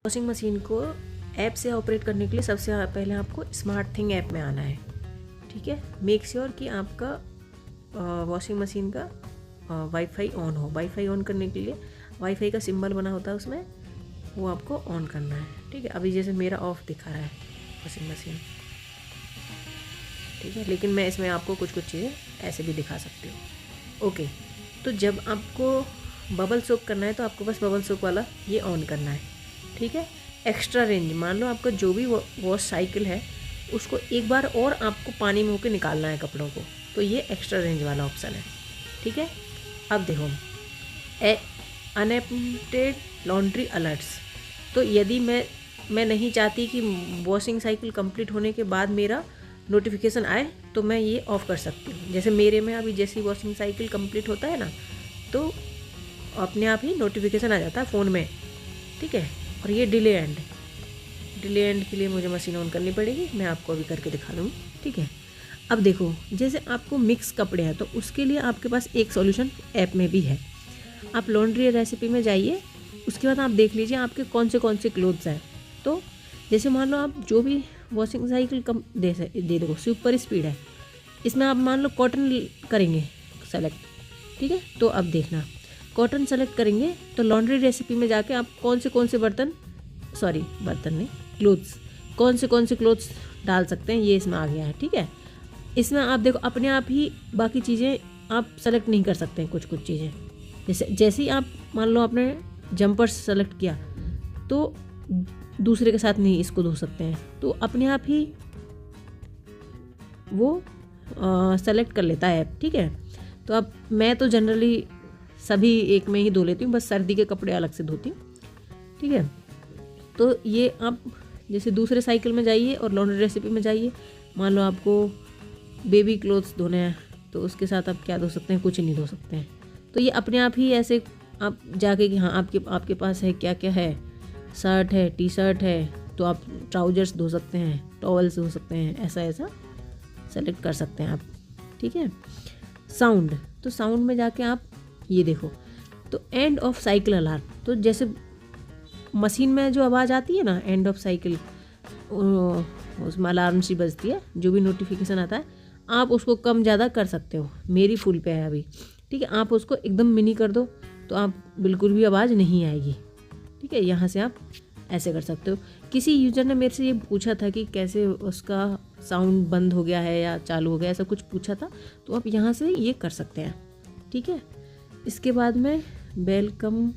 Washing machine को app से operate करने के लिए सबसे पहले आपको स्मार्ट थिंग ऐप में आना है, ठीक है। मेक श्योर कि आपका वॉशिंग मशीन का वाईफाई ऑन हो। वाईफाई ऑन करने के लिए वाईफाई का सिंबल बना होता है उसमें, वो आपको ऑन करना है, ठीक है। अभी जैसे मेरा ऑफ दिखा रहा है वॉशिंग मशीन, ठीक है, लेकिन मैं इसमें आपको कुछ कुछ चीज़ें ऐसे भी दिखा सकती हूँ। ओके, तो जब आपको बबल सोक करना है तो आपको बस बबल सोक वाला ये ऑन करना है, ठीक है। एक्स्ट्रा रेंज, मान लो आपका जो भी वॉश साइकिल है उसको एक बार और आपको पानी में होकर निकालना है कपड़ों को, तो ये एक्स्ट्रा रेंज वाला ऑप्शन है, ठीक है। अब देखो अनएप्टेड लॉन्ड्री अलर्ट्स, तो यदि मैं नहीं चाहती कि वॉशिंग साइकिल कंप्लीट होने के बाद मेरा नोटिफिकेशन आए तो मैं ये ऑफ़ कर सकती हूँ। जैसे मेरे में अभी जैसी वॉशिंग साइकिल कंप्लीट होता है ना, तो अपने आप ही नोटिफिकेशन आ जाता है फ़ोन में, ठीक है। और ये डिले एंड के लिए मुझे मशीन ऑन करनी पड़ेगी, मैं आपको अभी करके दिखा दूँगी, ठीक है। अब देखो, जैसे आपको मिक्स कपड़े हैं तो उसके लिए आपके पास एक सॉल्यूशन ऐप में भी है। आप लॉन्ड्री रेसिपी में जाइए, उसके बाद आप देख लीजिए आपके कौन से क्लोथ्स हैं। तो जैसे मान लो आप जो भी वॉशिंग साइकिल कम दे दो सुपर स्पीड है, इसमें आप मान लो कॉटन करेंगे सेलेक्ट, ठीक है। तो अब देखना, कॉटन सेलेक्ट करेंगे तो लॉन्ड्री रेसिपी में जाके आप कौन से बर्तन नहीं, क्लोथ्स, कौन से क्लोथ्स डाल सकते हैं, ये इसमें आ गया है, ठीक है। इसमें आप देखो अपने आप ही बाकी चीज़ें आप सेलेक्ट नहीं कर सकते हैं, कुछ चीज़ें जैसे ही आप मान लो आपने जंपर्स सेलेक्ट किया तो दूसरे के साथ नहीं इसको धो सकते हैं, तो अपने आप ही वो सेलेक्ट कर लेता है, ठीक है। तो अब मैं तो जनरली सभी एक में ही धो लेती हूँ, बस सर्दी के कपड़े अलग से धोती हूँ, ठीक है। तो ये आप जैसे दूसरे साइकिल में जाइए और लॉन्ड्री रेसिपी में जाइए, मान लो आपको बेबी क्लोथ्स धोने हैं तो उसके साथ आप क्या धो सकते हैं, कुछ नहीं धो सकते हैं। तो ये अपने आप ही ऐसे आप जाके कि हाँ आपके पास है क्या क्या है, शर्ट है, टी शर्ट है, तो आप ट्राउजर्स धो सकते हैं, टॉवल्स धो सकते हैं, ऐसा सेलेक्ट कर सकते हैं आप, ठीक है। साउंड, तो साउंड में जाके आप ये देखो, तो एंड ऑफ साइकिल अलार्म, तो जैसे मशीन में जो आवाज़ आती है ना एंड ऑफ साइकिल, उसमें अलार्म सी बजती है, जो भी नोटिफिकेशन आता है आप उसको कम ज़्यादा कर सकते हो। मेरी फुल पे है अभी, ठीक है। आप उसको एकदम मिनी कर दो तो आप बिल्कुल भी आवाज़ नहीं आएगी, ठीक है। यहाँ से आप ऐसे कर सकते हो। किसी यूजर ने मेरे से ये पूछा था कि कैसे उसका साउंड बंद हो गया है या चालू हो गया, ऐसा कुछ पूछा था, तो आप यहाँ से ये कर सकते हैं, ठीक है। इसके बाद में वेलकम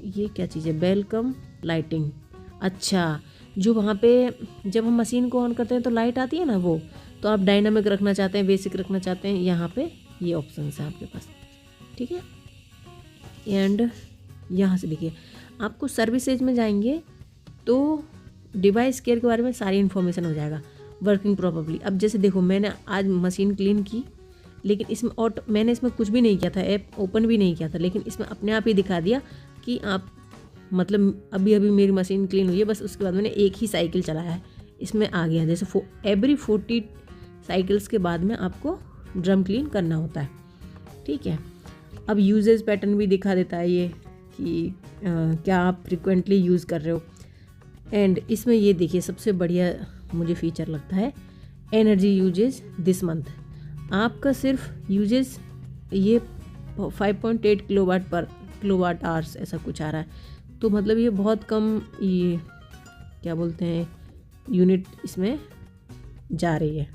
ये क्या चीज़ है, वेलकम लाइटिंग, अच्छा जो वहाँ पे जब हम मशीन को ऑन करते हैं तो लाइट आती है ना, वो तो आप डायनामिक रखना चाहते हैं, बेसिक रखना चाहते हैं, यहाँ पे ये ऑप्शन है आपके पास, ठीक है। एंड यहाँ से देखिए आपको सर्विसेज में जाएंगे तो डिवाइस केयर के बारे में सारी इन्फॉर्मेशन हो जाएगा, वर्किंग प्रॉपर्ली। अब जैसे देखो मैंने आज मशीन क्लीन की, लेकिन इसमें मैंने इसमें कुछ भी नहीं किया था, ऐप ओपन भी नहीं किया था, लेकिन इसमें अपने आप ही दिखा दिया कि आप मतलब अभी मेरी मशीन क्लीन हुई है, बस उसके बाद मैंने एक ही साइकिल चलाया है, इसमें आ गया। जैसे एवरी 40 साइकिल्स के बाद में आपको ड्रम क्लीन करना होता है, ठीक है। अब यूजेज पैटर्न भी दिखा देता है ये कि क्या आप फ्रिक्वेंटली यूज़ कर रहे हो। एंड इसमें ये देखिए सबसे बढ़िया मुझे फीचर लगता है, एनर्जी यूजेज दिस मंथ, आपका सिर्फ यूजेज ये 5.8 किलोवाट आवर्स ऐसा कुछ आ रहा है, तो मतलब ये बहुत कम, ये क्या बोलते हैं यूनिट इसमें जा रही है,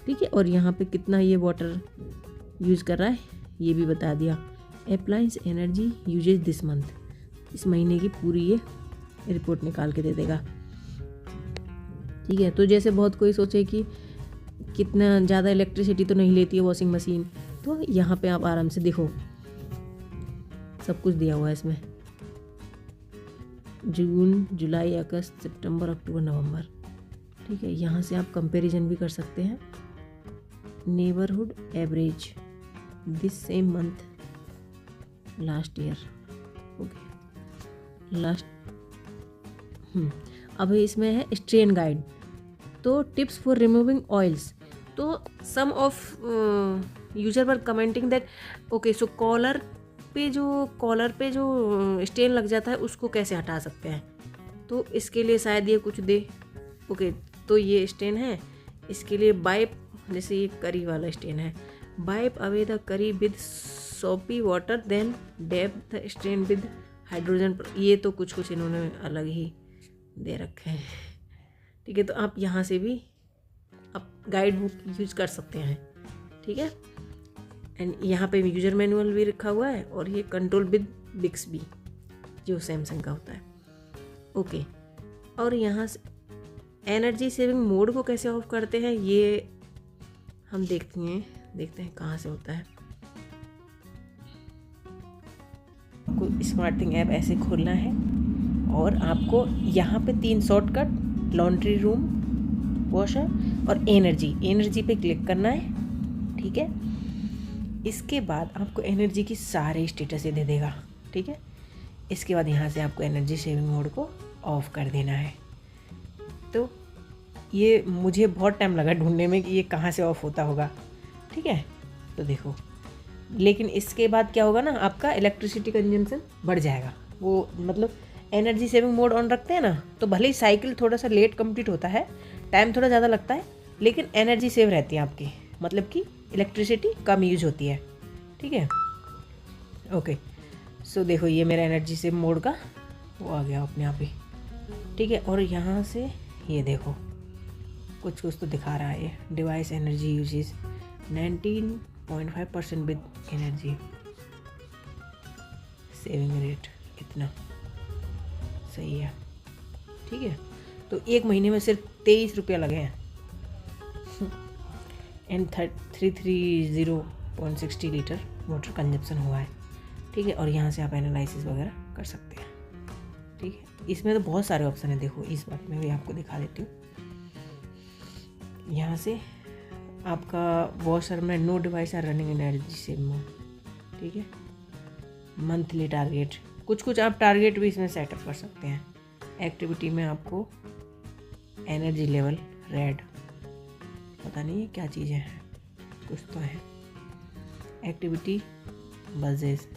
ठीक है। और यहाँ पे कितना ये वाटर यूज़ कर रहा है ये भी बता दिया। Appliance energy usages this month, इस महीने की पूरी ये रिपोर्ट निकाल के दे देगा, ठीक है। तो जैसे बहुत कोई सोचे कि कितना ज़्यादा इलेक्ट्रिसिटी तो नहीं लेती है वॉशिंग मशीन, तो यहाँ पे आप आराम से देखो सब कुछ दिया हुआ है इसमें, जून, जुलाई, अगस्त, सितंबर, अक्टूबर, नवंबर, ठीक है। यहाँ से आप कंपैरिजन भी कर सकते हैं, neighbourhood average this same month last year, okay last. अब इसमें है स्ट्रेन गाइड, तो टिप्स फॉर रिमूविंग ऑयल्स, तो some of user were commenting that okay so collar पे जो कॉलर पे जो स्टेन लग जाता है उसको कैसे हटा सकते हैं, तो इसके लिए शायद ये कुछ दे। ओके, तो ये स्टेन है, इसके लिए वाइप, जैसे ये करी वाला स्टेन है, wipe away the curry with soapy water then dab the stain with hydrogen. ये तो कुछ इन्होंने अलग ही दे रखे हैं। ठीक है, तो आप यहाँ से भी आप गाइड बुक यूज कर सकते हैं। ठीक है, एंड यहाँ पे यूजर मैनुअल भी रखा हुआ है, और ये कंट्रोल विद बिक्सबी जो सैमसंग का होता है। ओके, और यहाँ से एनर्जी सेविंग मोड को कैसे ऑफ करते हैं ये हम देखते हैं कहाँ से होता है। आपको स्मार्ट थिंग ऐप ऐसे खोलना है, और आपको यहाँ पे 3 शॉर्टकट, लॉन्ड्री रूम, वॉशर और एनर्जी पे क्लिक करना है। ठीक है, इसके बाद आपको एनर्जी की सारे स्टेटस दे देगा। ठीक है, इसके बाद यहाँ से आपको एनर्जी सेविंग मोड को ऑफ कर देना है। तो ये मुझे बहुत टाइम लगा ढूंढने में कि ये कहाँ से ऑफ होता होगा। ठीक है, तो देखो, लेकिन इसके बाद क्या होगा ना, आपका इलेक्ट्रिसिटी कंजम्पशन बढ़ जाएगा। वो मतलब एनर्जी सेविंग मोड ऑन रखते हैं ना, तो भले ही साइकिल थोड़ा सा लेट कंप्लीट होता है, टाइम थोड़ा ज़्यादा लगता है, लेकिन एनर्जी सेव रहती है आपकी, मतलब कि इलेक्ट्रिसिटी कम यूज होती है। ठीक है, ओके, सो देखो ये मेरा एनर्जी सेव मोड का वो आ गया अपने आप ही। ठीक है, और यहाँ से ये देखो कुछ तो दिखा रहा है, ये device energy uses 19.5% with energy saving rate, इतना सही है। ठीक है, तो 1 महीने में सिर्फ 23 रुपया लगे हैं, एंड 330.60 लीटर वाटर कंजप्शन हुआ है। ठीक है, और यहाँ से आप एनालिसिस वगैरह कर सकते हैं। ठीक है, इसमें तो बहुत सारे ऑप्शन है, देखो इस बात में भी आपको दिखा देती हूँ। यहाँ से आपका वॉशर में no device are running energy save mode. ठीक है, मंथली टारगेट, कुछ आप टारगेट भी इसमें सेटअप कर सकते हैं। एक्टिविटी में आपको एनर्जी लेवल रेड, पता नहीं है क्या चीज़ें हैं, कुछ तो है। एक्टिविटी बजेस,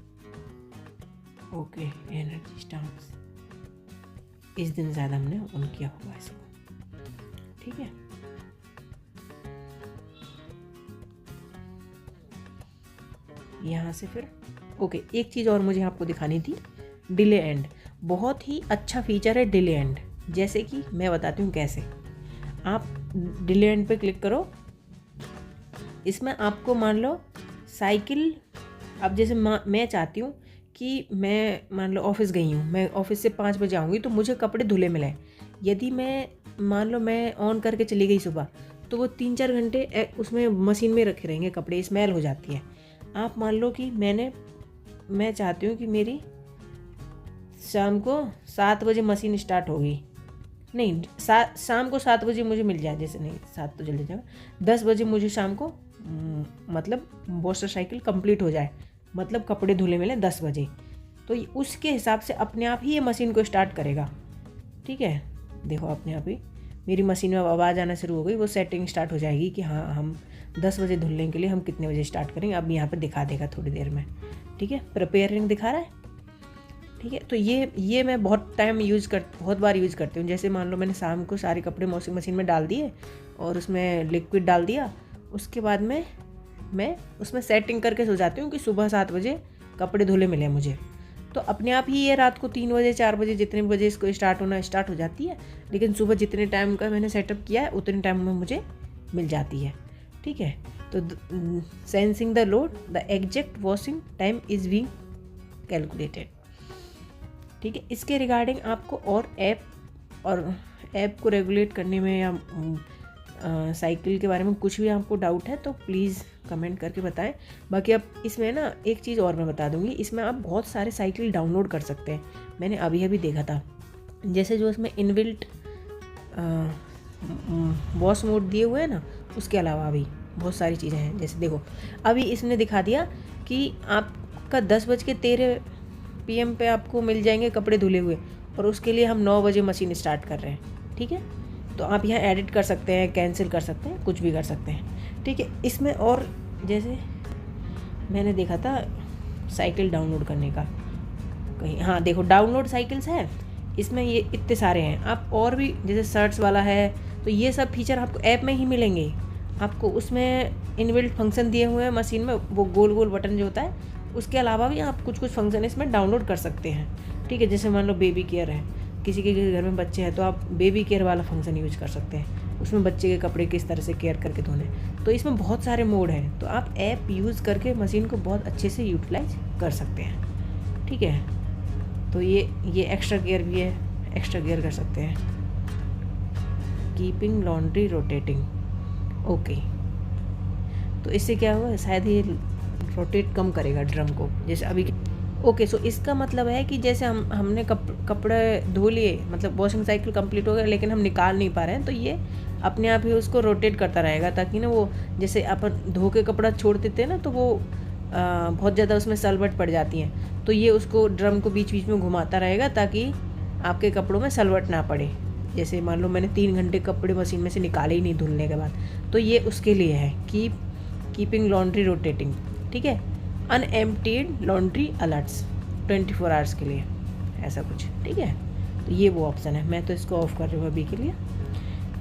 ओके, एनर्जी स्टाम्प्स, इस दिन ज़्यादा हमने ऑन किया हुआ है इसको। ठीक है, यहाँ से फिर ओके, एक चीज़ और मुझे आपको दिखानी थी, डिले एंड। बहुत ही अच्छा फीचर है डिले एंड, जैसे कि मैं बताती हूँ कैसे। आप डिले एंड पे क्लिक करो, इसमें आपको मान लो साइकिल, अब जैसे मैं चाहती हूँ कि मैं मान लो ऑफिस गई हूँ, मैं ऑफिस से 5 बजे आऊँगी, तो मुझे कपड़े धुले मिले। यदि मैं मान लो मैं ऑन करके चली गई सुबह, तो वो 3-4 घंटे उसमें मशीन में रखे रहेंगे, कपड़े स्मेल हो जाती है। आप मान लो कि मैं चाहती हूँ कि मेरी शाम को 7 बजे मशीन स्टार्ट होगी, नहीं शाम को 7 बजे मुझे मिल जाए, जैसे नहीं 7 तो जल्दी जाएगा, 10 बजे मुझे शाम को मतलब वॉशर साइकिल कंप्लीट हो जाए, मतलब कपड़े धुले मिले 10 बजे, तो उसके हिसाब से अपने आप ही ये मशीन को स्टार्ट करेगा। ठीक है, देखो अपने आप ही मेरी मशीन में आवाज़ आना शुरू हो गई, वो सेटिंग स्टार्ट हो जाएगी कि हाँ हम 10 बजे धुलने के लिए हम कितने बजे स्टार्ट करेंगे। अब यहाँ पे दिखा देगा थोड़ी देर में। ठीक है, प्रिपेयरिंग दिखा रहा है। ठीक है, तो ये मैं बहुत बार यूज़ करती हूँ। जैसे मान लो मैंने शाम को सारे कपड़े वॉशिंग मशीन में डाल दिए और उसमें लिक्विड डाल दिया, उसके बाद में मैं उसमें सेटिंग करके सो जाती हूँ कि सुबह 7 बजे कपड़े धुले मिले मुझे, तो अपने आप ही ये रात को 3 बजे 4 बजे जितने बजे इसको स्टार्ट हो जाती है, लेकिन सुबह जितने टाइम का मैंने सेटअप किया है उतने टाइम में मुझे मिल जाती है। ठीक है, तो sensing the load the exact washing time is being calculated. ठीक है, इसके रिगार्डिंग आपको और ऐप को रेगुलेट करने में या साइकिल के बारे में कुछ भी आपको डाउट है तो प्लीज़ कमेंट करके बताएं। बाकी अब इसमें ना एक चीज़ और मैं बता दूंगी, इसमें आप बहुत सारे साइकिल डाउनलोड कर सकते हैं। मैंने अभी देखा था, जैसे जो इसमें इनबिल्ट वॉश मोड दिए हुए हैं ना, उसके अलावा भी बहुत सारी चीज़ें हैं। जैसे देखो अभी इसने दिखा दिया कि आपका 10:13 PM पे आपको मिल जाएंगे कपड़े धुले हुए, और उसके लिए हम 9 बजे मशीन स्टार्ट कर रहे हैं। ठीक है, तो आप यहाँ एडिट कर सकते हैं, कैंसिल कर सकते हैं, कुछ भी कर सकते हैं। ठीक है, इसमें और जैसे मैंने देखा था साइकिल डाउनलोड करने का कहीं, हाँ देखो डाउनलोड साइकिल्स है, इसमें ये इतने सारे हैं। आप और भी जैसे सर्च वाला है, तो ये सब फीचर आपको ऐप में ही मिलेंगे। आपको उसमें इनबिल्ट फंक्शन दिए हुए हैं मशीन में, वो गोल गोल बटन जो होता है, उसके अलावा भी आप कुछ कुछ फंक्शन इसमें डाउनलोड कर सकते हैं। ठीक है, जैसे मान लो बेबी केयर है, किसी के घर में बच्चे हैं तो आप बेबी केयर वाला फंक्शन यूज कर सकते हैं, उसमें बच्चे के कपड़े किस तरह से केयर करके धोने। तो इसमें बहुत सारे मोड हैं, तो आप ऐप यूज़ करके मशीन को बहुत अच्छे से यूटिलाइज कर सकते हैं। ठीक है, तो ये एक्स्ट्रा गियर भी है, एक्स्ट्रा गियर कर सकते हैं। कीपिंग लॉन्ड्री रोटेटिंग, ओके, तो इससे क्या होगा, शायद ये रोटेट कम करेगा ड्रम को, जैसे अभी। ओके, सो इसका मतलब है कि जैसे हमने कपड़े धो लिए, मतलब वॉशिंग साइकिल कंप्लीट हो गया, लेकिन हम निकाल नहीं पा रहे हैं, तो ये अपने आप ही उसको रोटेट करता रहेगा, ताकि ना वो जैसे अपन धो के कपड़ा छोड़ देते हैं ना, तो वो बहुत ज़्यादा उसमें सलवट पड़ जाती हैं, तो ये उसको ड्रम को बीच बीच में घुमाता रहेगा, ताकि आपके कपड़ों में सलवट ना पड़े। जैसे मान लो मैंने 3 घंटे कपड़े मशीन में से निकाले ही नहीं धुलने के बाद, तो ये उसके लिए है, कीपिंग लॉन्ड्री रोटेटिंग। ठीक है, अनएम्प्टीड लॉन्ड्री अलर्ट्स 24 आवर्स के लिए, ऐसा कुछ। ठीक है, तो ये वो ऑप्शन है, मैं तो इसको ऑफ कर रही हूँ अभी के लिए।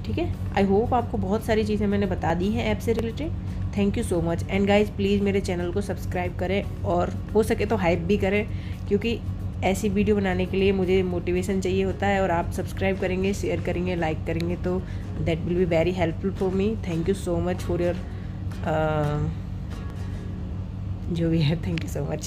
ठीक है, आई होप आपको बहुत सारी चीज़ें मैंने बता दी हैं ऐप से related. Thank you so much, and guys please मेरे चैनल को सब्सक्राइब करें, और हो सके तो हाइप भी करें, क्योंकि ऐसी वीडियो बनाने के लिए मुझे मोटिवेशन चाहिए होता है, और आप सब्सक्राइब करेंगे, शेयर करेंगे, लाइक करेंगे, तो that will be very helpful for me. Thank you so much for your जो भी है, थैंक यू सो मच।